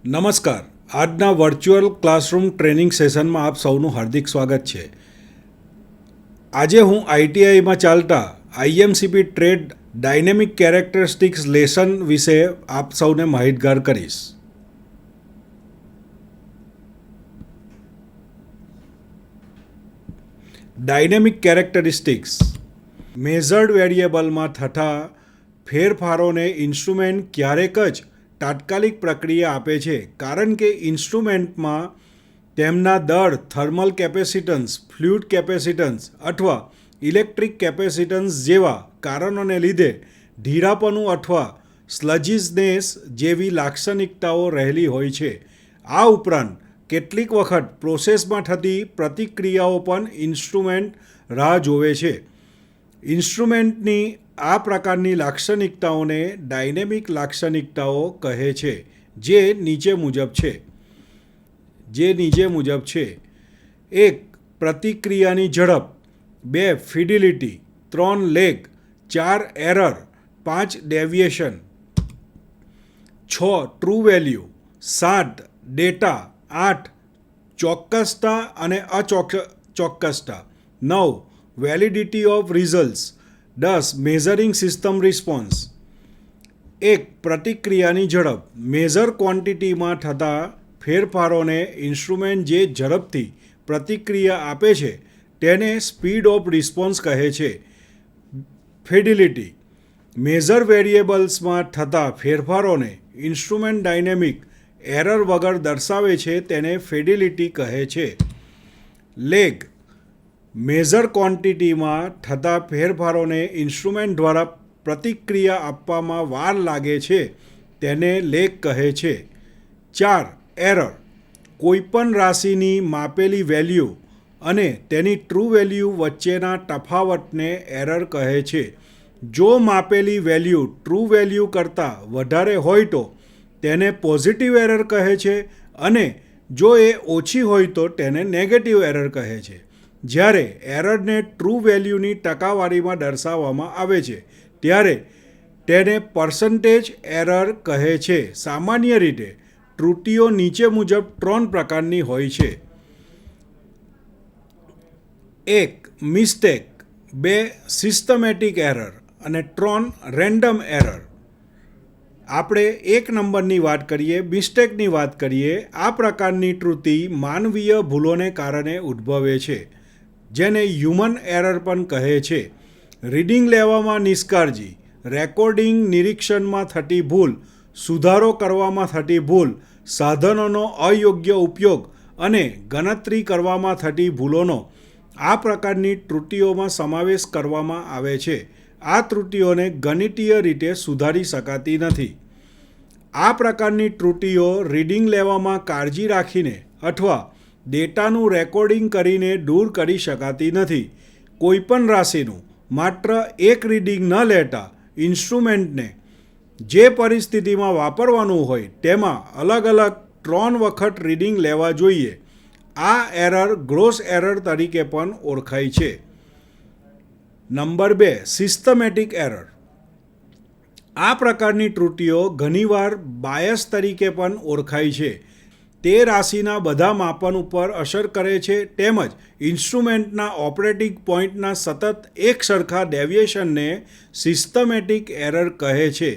નમસ્કાર. આજના virtual classroom training સેશનમાં આપ સૌનું હાર્દિક સ્વાગત છે. આજે હું આઈટીઆઈમાં ચાલતા આઈએમસીપી ટ્રેડ ડાયનેમિક કેરેક્ટરિસ્ટિક્સ લેસન વિશે આપ સૌને માહિતગાર કરીશ. ડાયનેમિક કેરેક્ટરિસ્ટિક્સ મેઝર્ડ વેરિયેબલમાં થતા ફેરફારોને ઇન્સ્ટ્રુમેન્ટ ક્યારેક જ તાત્કાલિક પ્રક્રિયા આપે છે, કારણ કે ઇન્સ્ટ્રુમેન્ટમાં તેમના દળ, થર્મલ કેપેસિટન્સ, ફ્લુઇડ કેપેસિટન્સ અથવા ઇલેક્ટ્રિક કેપેસિટન્સ જેવા કારણોને લીધે ઢીરાપણું અથવા સ્લજીસનેસ જેવી લાક્ષણિકતાઓ રહેલી હોય છે. આ ઉપરાંત કેટલીક વખત પ્રોસેસમાં થતી પ્રતિક્રિયાઓ પણ ઇન્સ્ટ્રુમેન્ટ રાહ જોવે છે. ઇન્સ્ટ્રુમેન્ટની આ પ્રકારની લાક્ષણિકતાઓને ડાયનેમિક લાક્ષણિકતાઓ કહે છે, જે નીચે મુજબ છે. 1. પ્રતિક્રિયાની ઝડપ, 2. Fidelity, 3. Lag, 4. Error, 5. Deviation, 6. True value, 7. Data, 8. ચોક્કસતા અને અચોક્કસતા, 9. Validity of results, 10. Measuring system response. 1. પ્રતિક્રિયાની ઝડપ. મેઝર ક્વોન્ટિટીમાં થતા ફેરફારોને ઇન્સ્ટ્રુમેન્ટ જે ઝડપથી પ્રતિક્રિયા આપે છે તેને સ્પીડ ઓફ રિસ્પોન્સ કહે છે. ફિડિલિટી. મેઝર વેરિયેબલ્સમાં થતા ફેરફારોને ઇન્સ્ટ્રુમેન્ટ ડાયનેમિક એરર વગર દર્શાવે છે તેને ફિડિલિટી કહે છે. લેગ. મેઝર ક્વોન્ટિટીમાં થતા ફેરફારોને ઇન્સ્ટ્રુમેન્ટ દ્વારા પ્રતિક્રિયા આપવામાં વાર લાગે છે તેને લેગ કહે છે. 4. એરર. કોઈપણ રાશિની માપેલી વેલ્યુ અને તેની ટ્રુ વેલ્યુ વચ્ચેના તફાવતને એરર કહે છે. જો માપેલી વેલ્યુ ટ્રુ વેલ્યુ કરતાં વધારે હોય તો તેને પોઝિટિવ એરર કહે છે અને જો એ ઓછી હોય તો તેને નેગેટિવ એરર કહે છે. જ્યારે એરરને ટ્રુ વેલ્યુની ટકાવારીમાં દર્શાવવામાં આવે છે ત્યારે તેને પર્સન્ટેજ એરર કહે છે. સામાન્ય રીતે ત્રુટિઓ નીચે મુજબ 3 પ્રકારની હોય છે. 1. મિસ્ટેક, 2. સિસ્ટમેટિક એરર અને 3. Random error. આપણે 1 નંબરની વાત કરીએ, મિસ્ટેકની વાત કરીએ. આ પ્રકારની ત્રુટિ માનવીય ભૂલોને કારણે ઉદ્ભવે છે, જેને હ્યુમન એરર પણ કહે છે. રીડિંગ લેવામાં નિષ્કાળજી, રેકોર્ડિંગ નિરીક્ષણમાં થતી ભૂલ, સુધારો કરવામાં થતી ભૂલ, સાધનોનો અયોગ્ય ઉપયોગ અને ગણતરી કરવામાં થતી ભૂલોનો આ પ્રકારની ત્રુટિઓમાં સમાવેશ કરવામાં આવે છે. આ ત્રુટિઓને ગણિતીય રીતે સુધારી શકાતી નથી. આ પ્રકારની ત્રુટિઓ રીડિંગ લેવામાં કાળજી રાખીને અથવા ડેટાનું રેકોર્ડિંગ કરીને દૂર કરી શકાતી નથી. કોઈપણ રાશિનું માત્ર એક રીડિંગ ન લેતા ઇન્સ્ટ્રુમેન્ટને જે પરિસ્થિતિમાં વાપરવાનું હોય તેમાં અલગ અલગ 3 વખત રીડિંગ લેવા જોઈએ. આ એરર ગ્રોસ એરર તરીકે પણ ઓળખાય છે. નંબર 2. Systematic error. આ પ્રકારની ત્રુટિઓ ઘણીવાર બાયસ તરીકે પણ ઓળખાય છે. તે રાશિના બધા માપન ઉપર અસર કરે છે તેમજ ઇન્સ્ટ્રુમેન્ટના ઓપરેટિંગ પોઇન્ટના સતત એક સરખા ડેવિએશનને સિસ્ટમેટિક એરર કહે છે.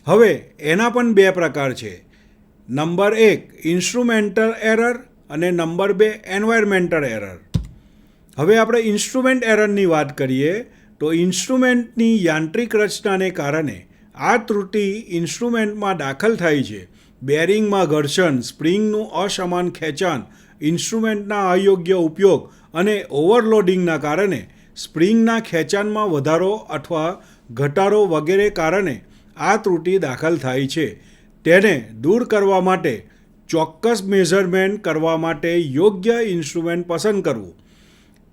હવે એના પણ 2 પ્રકાર છે. નંબર 1. ઇન્સ્ટ્રુમેન્ટલ એરર અને નંબર 2. Environmental error. હવે આપણે ઇન્સ્ટ્રુમેન્ટ એરરની વાત કરીએ તો ઇન્સ્ટ્રુમેન્ટની યાંત્રિક રચનાને કારણે આ ત્રુટિ ઇન્સ્ટ્રુમેન્ટમાં દાખલ થાય છે. બેરિંગમાં ઘર્ષણ, સ્પ્રિંગનું અસમાન ખેંચાણ, ઇન્સ્ટ્રુમેન્ટના અયોગ્ય ઉપયોગ અને ઓવરલોડિંગના કારણે સ્પ્રિંગના ખેંચાણમાં વધારો અથવા ઘટાડો વગેરે કારણે આ ત્રુટિ દાખલ થાય છે. તેને દૂર કરવા માટે ચોક્કસ મેઝરમેન્ટ કરવા માટે યોગ્ય ઇન્સ્ટ્રુમેન્ટ પસંદ કરવું.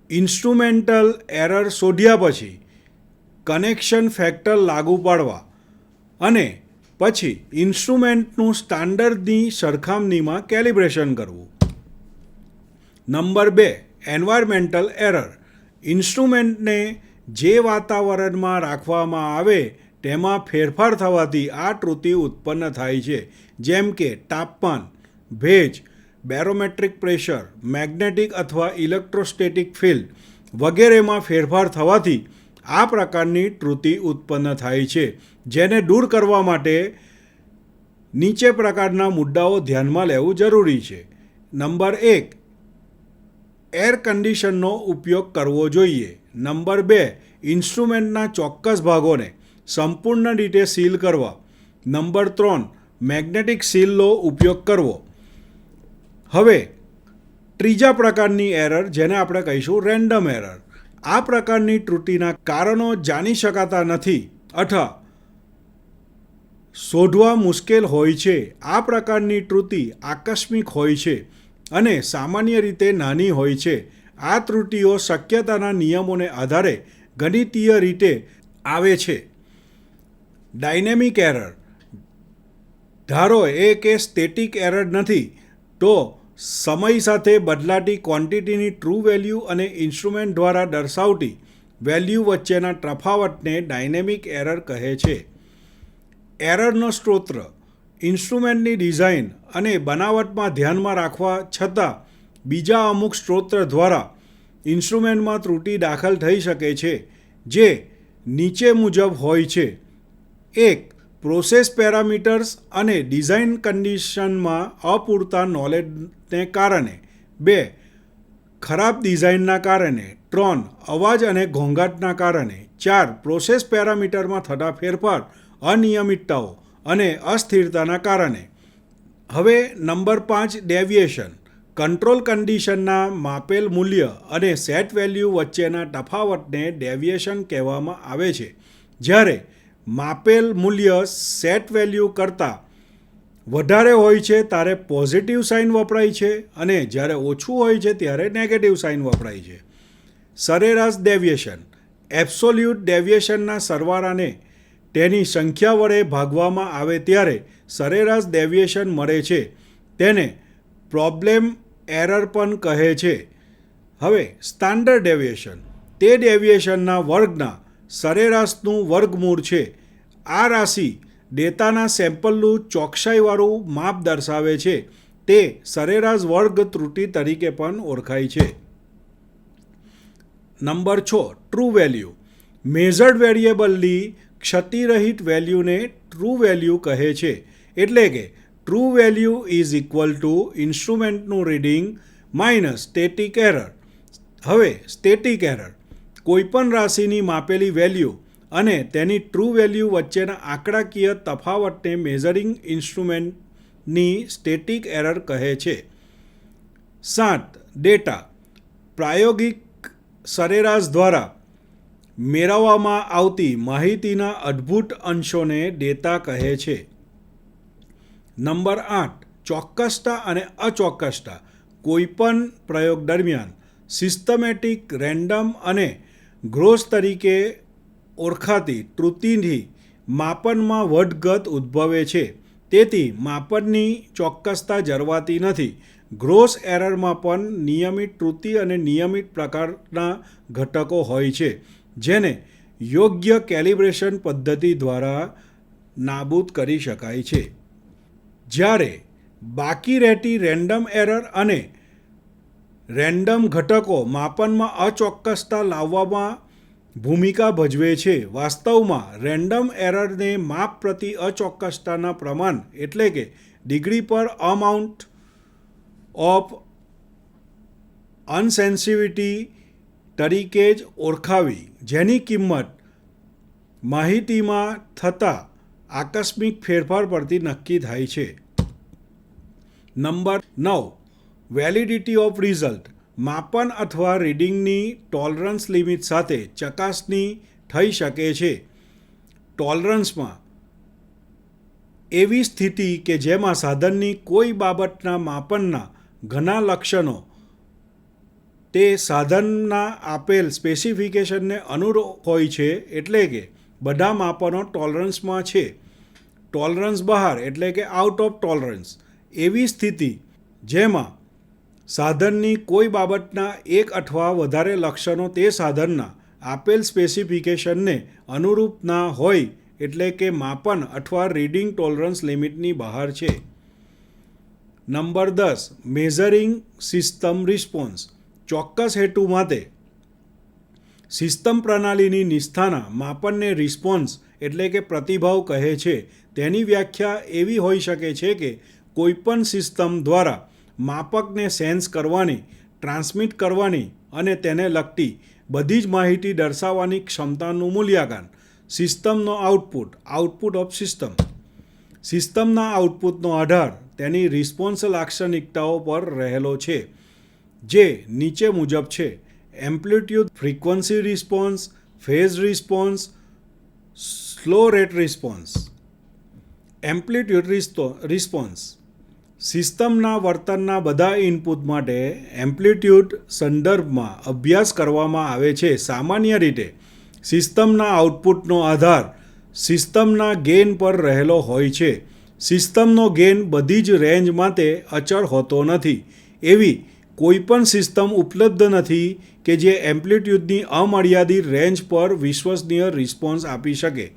ઇન્સ્ટ્રુમેન્ટલ એરર શોધ્યા પછી કનેક્શન ફેક્ટર લાગુ પાડવા અને પછી ઇન્સ્ટ્રુમેન્ટનું સ્ટાન્ડર્ડની સરખામણીમાં કેલિબ્રેશન કરવું. નંબર 2. Environmental error. ઇન્સ્ટ્રુમેન્ટને જે વાતાવરણમાં રાખવામાં આવે તેમાં ફેરફાર થવાથી આ ત્રુટિ ઉત્પન્ન થાય છે, જેમ કે તાપમાન, ભેજ, બેરોમેટ્રિક પ્રેશર, મેગ્નેટિક અથવા ઇલેક્ટ્રોસ્ટેટિક ફિલ્ડ વગેરેમાં ફેરફાર થવાથી આ પ્રકારની ત્રુટિ ઉત્પન્ન થાય છે, જેને દૂર કરવા માટે નીચે પ્રકારના મુદ્દાઓ ધ્યાનમાં લેવું જરૂરી છે. નંબર 1, એર કન્ડિશનનો ઉપયોગ કરવો જોઈએ. નંબર 2, ઇન્સ્ટ્રુમેન્ટના ચોક્કસ ભાગોને સંપૂર્ણ રીતે સીલ કરવા. નંબર 3, મેગ્નેટિક સીલનો ઉપયોગ કરવો. હવે ત્રીજા પ્રકારની એરર, જેને આપણે કહીશું રેન્ડમ એરર. આ પ્રકારની ત્રુટિના કારણો જાણી શકાતા નથી અથવા શોધવા મુશ્કેલ હોય છે. આ પ્રકારની ત્રુટિ આકસ્મિક હોય છે અને સામાન્ય રીતે નાની હોય છે. આ ત્રુટિઓ શક્યતાના નિયમોને આધારે ગણિતીય રીતે આવે છે. Dynamic error. ધારો કે સ્ટેટિક એરર નથી, તો સમય સાથે બદલાતી ક્વોન્ટિટીની ટ્રુ વેલ્યુ અને ઇન્સ્ટ્રુમેન્ટ દ્વારા દર્શાવતી વેલ્યુ વચ્ચેના તફાવતને ડાયનેમિક એરર કહે છે. એરરનો સ્ત્રોત. ઇન્સ્ટ્રુમેન્ટની ડિઝાઇન અને બનાવટમાં ધ્યાનમાં રાખવા છતાં બીજા અમુક સ્ત્રોત દ્વારા ઇન્સ્ટ્રુમેન્ટમાં ત્રુટિ દાખલ થઈ શકે છે, જે નીચે મુજબ હોય છે. 1. પ્રોસેસ પેરામીટર્સ અને ડિઝાઇન કન્ડિશનમાં અપૂરતા નોલેજને કારણે. 2. ખરાબ ડિઝાઇનના કારણે. 3. અવાજ અને ઘોંઘાટના કારણે. 4. પ્રોસેસ પેરામીટરમાં થતા ફેરફાર, અનિયમિતતાઓ અને અસ્થિરતાના કારણે. હવે નંબર 5, ડેવિએશન. કંટ્રોલ કન્ડિશનના માપેલ મૂલ્ય અને સેટ વેલ્યુ વચ્ચેના તફાવતને ડેવિએશન કહેવામાં આવે છે. જ્યારે માપેલ મૂલ્ય સેટ વેલ્યુ કરતાં વધારે હોય છે ત્યારે પોઝિટિવ સાઇન વપરાય છે અને જ્યારે ઓછું હોય છે ત્યારે નેગેટિવ સાઇન વપરાય છે. સરેરાશ ડેવિએશન. એબ્સોલ્યુટ ડેવિએશનના સરવાળાને તેની સંખ્યા વડે ભાગવામાં આવે ત્યારે સરેરાશ ડેવિએશન મળે છે. તેને પ્રોબ્લેમ એરર પણ કહે છે. હવે સ્ટાન્ડર્ડ ડેવિએશન. તે ડેવિએશનના વર્ગના સરેરાશનું વર્ગમૂળ છે. આ રાશિ ડેટાના સેમ્પલનું ચોકસાઈવાળું માપ દર્શાવે છે. તે સરેરાશ વર્ગ ત્રુટિ તરીકે પણ ઓળખાય છે. Number 6, true value. મેઝર્ડ વેરિયેબલની ક્ષતિરહિત વેલ્યુને ટ્રુ વેલ્યુ કહે છે. એટલે કે true value is equal to ઇન્સ્ટ્રુમેન્ટનું રીડિંગ માઇનસ સ્ટેટિક એરર. હવે સ્ટેટિક એરર. કોઈપણ રાશિની માપેલી વેલ્યુ અને તેની ટ્રુ વેલ્યુ વચ્ચેના આંકડાકીય તફાવતને મેઝરિંગ ઇન્સ્ટ્રુમેન્ટની સ્ટેટિક એરર કહે છે. 7. ડેટા. પ્રાયોગિક સરેરાશ દ્વારા મેળવવામાં આવતી માહિતીના અદ્ભુત અંશોને ડેટા કહે છે. નંબર 8, ચોક્કસતા અને અચોક્કસતા. કોઈપણ પ્રયોગ દરમિયાન સિસ્ટમેટિક, રેન્ડમ અને ગ્રોસ તરીકે ઓળખાતી ત્રુટિથી માપનમાં વધઘટ ઉદ્ભવે છે. તેથી માપનની ચોક્કસતા જળવાતી નથી. ગ્રોસ એરરમાં પણ નિયમિત ત્રુટિ અને નિયમિત પ્રકારના ઘટકો હોય છે, જેને યોગ્ય કેલિબ્રેશન પદ્ધતિ દ્વારા નાબૂદ કરી શકાય છે. જ્યારે બાકી રહેતી રેન્ડમ એરર અને રેન્ડમ ઘટકો માપનમાં અચોક્કસતા લાવવામાં ભૂમિકા ભજવે છે. વાસ્તવમાં રેન્ડમ એરરને માપ પ્રતિ અચોક્કસતાના પ્રમાણ એટલે કે ડિગ્રી પર અમાઉન્ટ ઓફ અનસેન્સિટિવિટી તરીકે જ ઓળખાવી, જેની કિંમત માહિતીમાં થતા આકસ્મિક ફેરફાર પરથી નક્કી થાય છે. Number 9, validity of result. માપન અથવા રીડિંગની ટોલરન્સ લિમિટ સાથે ચકાસણી થઈ શકે છે. ટોલરન્સમાં એવી સ્થિતિ કે જેમાં સાધનની કોઈ બાબતના માપનના ઘણા લક્ષણો તે સાધનના આપેલ સ્પેસિફિકેશનને અનુરૂપ હોય છે, એટલે કે બધા માપનો ટોલરન્સમાં છે. ટોલરન્સ બહાર એટલે કે આઉટ ઓફ ટોલરન્સ. એવી સ્થિતિ જેમાં સાધનની કોઈ બાબતના એક અથવા વધારે લક્ષણો તે સાધનના આપેલ સ્પેસિફિકેશનને અનુરૂપ ના હોય એટલે કે માપન અથવા રીડિંગ ટોલરન્સ લિમિટની બહાર છે. Number 10 measuring system response. ચોક્કસ હેતુ માટે સિસ્ટમ પ્રણાલીની નિષ્ઠાના માપનને રિસ્પોન્સ એટલે કે પ્રતિભાવ કહે છે. તેની વ્યાખ્યા એવી હોઈ શકે છે કે કોઈપણ સિસ્ટમ દ્વારા માપકને સેન્સ કરવાની, ટ્રાન્સમિટ કરવાની અને તેને લગતી બધી જ માહિતી દર્શાવવાની ક્ષમતાનું મૂલ્યાંકન. સિસ્ટમનો આઉટપુટ ઓફ સિસ્ટમ. સિસ્ટમના આઉટપુટનો આધાર તેની રિસ્પોન્સ લાક્ષણિકતાઓ પર રહેલો છે, જે નીચે મુજબ છે: amplitude, frequency response, phase response, slow rate response. Amplitude response. સિસ્ટમના વર્તનના બધા ઇનપુટ માટે એમ્પ્લિટ્યૂડ સંદર્ભમાં અભ્યાસ કરવામાં આવે છે. સામાન્ય રીતે સિસ્ટમના આઉટપુટનો આધાર સિસ્ટમના ગેઇન પર રહેલો હોય છે. સિસ્ટમનો ગેઇન બધી જ રેન્જ માટે અચળ હોતો નથી. એવી કોઈપણ સિસ્ટમ ઉપલબ્ધ નથી કે જે એમ્પ્લિટ્યૂડની અમર્યાદિત રેન્જ પર વિશ્વસનીય રિસ્પોન્સ આપી શકે.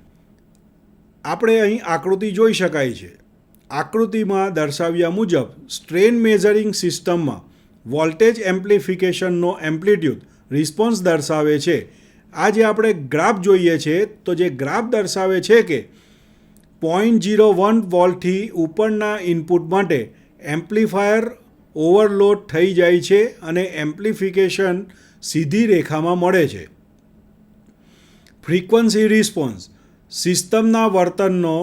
આપણે અહીં આકૃતિ જોઈ શકાય છે. આકૃતિમાં દર્શાવ્યા મુજબ સ્ટ્રેન મેઝરિંગ સિસ્ટમમાં વોલ્ટેજ એમ્પ્લિફિકેશનનો એમ્પ્લિટ્યૂડ રિસ્પોન્સ દર્શાવે છે. આ જે આપણે ગ્રાફ જોઈએ છે, તો જે ગ્રાફ દર્શાવે છે કે 0.01 વોલ્ટથી ઉપરના ઇનપુટ માટે એમ્પ્લીફાયર ઓવરલોડ થઈ જાય છે અને એમ્પ્લિફિકેશન સીધી રેખામાં મળે છે. Frequency response. સિસ્ટમના વર્તનનો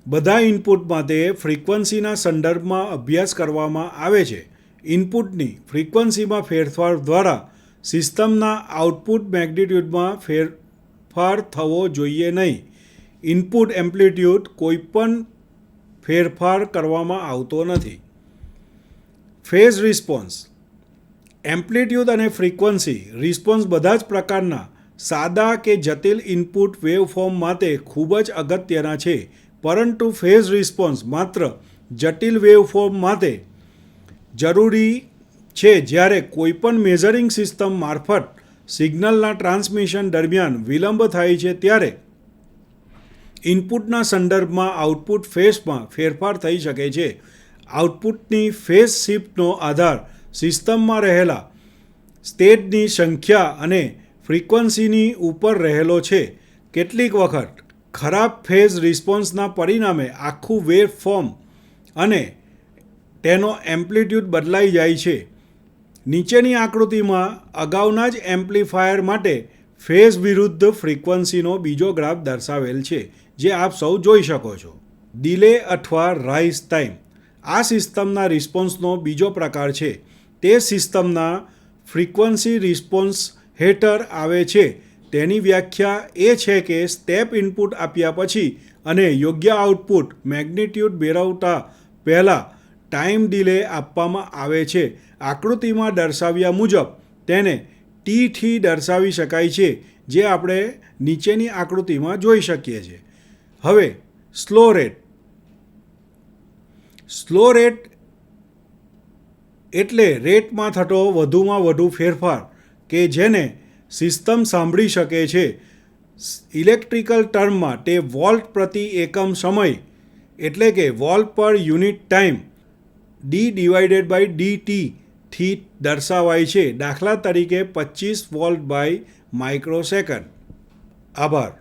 બધા ઇનપુટ માટે ફ્રીક્વન્સીના સંદર્ભમાં અભ્યાસ કરવામાં આવે છે. ઇનપુટની ફ્રીક્વન્સીમાં ફેરફાર દ્વારા સિસ્ટમના આઉટપુટ મેગ્નિટ્યૂડમાં ફેરફાર થવો જોઈએ નહીં. ઇનપુટ એમ્પ્લિટ્યૂડ કોઈપણ ફેરફાર કરવામાં આવતો નથી. Phase response. એમ્પ્લિટ્યૂડ અને ફ્રીક્વન્સી રિસ્પોન્સ બધા જ પ્રકારના સાદા કે જટિલ ઇનપુટ વેવફોર્મ માટે ખૂબ જ અગત્યના છે, પરંતુ ફેઝ રિસ્પોન્સ માત્ર જટિલ વેવફોર્મ માટે જરૂરી છે જ્યારે કોઈપણ મેઝરિંગ સિસ્ટમ મારફત સિગ્નલના ટ્રાન્સમિશન દરમિયાન વિલંબ થાય છે, ત્યારે ઇનપુટના સંદર્ભમાં આઉટપુટ ફેઝમાં ફેરફાર થઈ શકે છે. આઉટપુટની ફેઝ શિફ્ટનો આધાર સિસ્ટમમાં રહેલા સ્ટેજની સંખ્યા અને ફ્રીક્વન્સીની ઉપર રહેલો છે. કેટલીક વખત ખરાબ ફેઝ રિસ્પોન્સના પરિણામે આખું વેવફોર્મ અને તેનો એમ્પ્લિટ્યૂડ બદલાઈ જાય છે. નીચેની આકૃતિમાં અગાઉના જ એમ્પ્લીફાયર માટે ફેઝ વિરુદ્ધ ફ્રીક્વન્સીનો બીજો ગ્રાફ દર્શાવેલ છે, જે આપ સૌ જોઈ શકો છો. ડિલે અથવા રાઇઝ ટાઈમ. આ સિસ્ટમના રિસ્પોન્સનો બીજો પ્રકાર છે. તે સિસ્ટમના ફ્રીક્વન્સી રિસ્પોન્સ હેઠળ આવે છે. તેની વ્યાખ્યા એ છે કે સ્ટેપ ઇનપુટ આપ્યા પછી અને યોગ્ય આઉટપુટ મેગ્નિટ્યૂડ મેળવતા પહેલાં ટાઈમ ડિલે આપવામાં આવે છે. આકૃતિમાં દર્શાવ્યા મુજબ તેને ટી થી દર્શાવી શકાય છે, જે આપણે નીચેની આકૃતિમાં જોઈ શકીએ છીએ. હવે સ્લો રેટ. સ્લો રેટ એટલે રેટમાં થતો વધુમાં વધુ ફેરફાર કે જેને સિસ્ટમ સાંભળી શકે છે. ઇલેક્ટ્રિકલ ટર્મમાં તે વોલ્ટ પ્રતિ એકમ સમય એટલે કે વોલ્ટ પર યુનિટ ટાઈમ d/dt થી દર્શાવાય છે. દાખલા તરીકે 25 વોલ્ટ બાય માઇક્રોસેકન્ડ. આભાર.